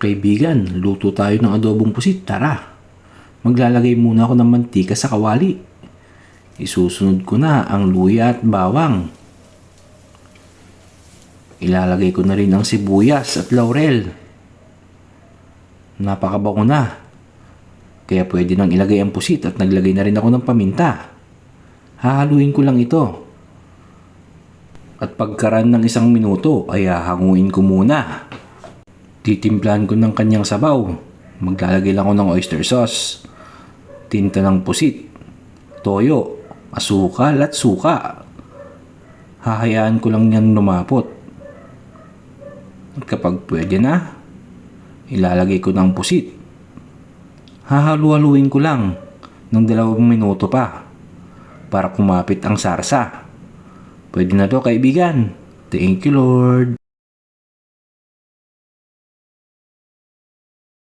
Kaibigan, luto tayo ng adobong pusit. Tara. Maglalagay muna ako ng mantika sa kawali. Isusunod ko na ang luya at bawang. Ilalagay ko na rin ang sibuyas at laurel. Napakabango na. Kaya pwede nang ilagay ang pusit at naglagay na rin ako ng paminta. Hahaluin ko lang ito. At pagkaraan ng 1 minuto ay hahanguin ko muna. Titimplahan ko ng kanyang sabaw. Maglalagay lang ako ng oyster sauce, tinta ng pusit, toyo, asukal at suka. Hahayaan ko lang yan lumapot. At kapag pwede na, ilalagay ko ng pusit. Hahalu-haluin ko lang ng 2 minuto pa para kumapit ang sarsa. Pwede na to, kaibigan. Thank you, Lord.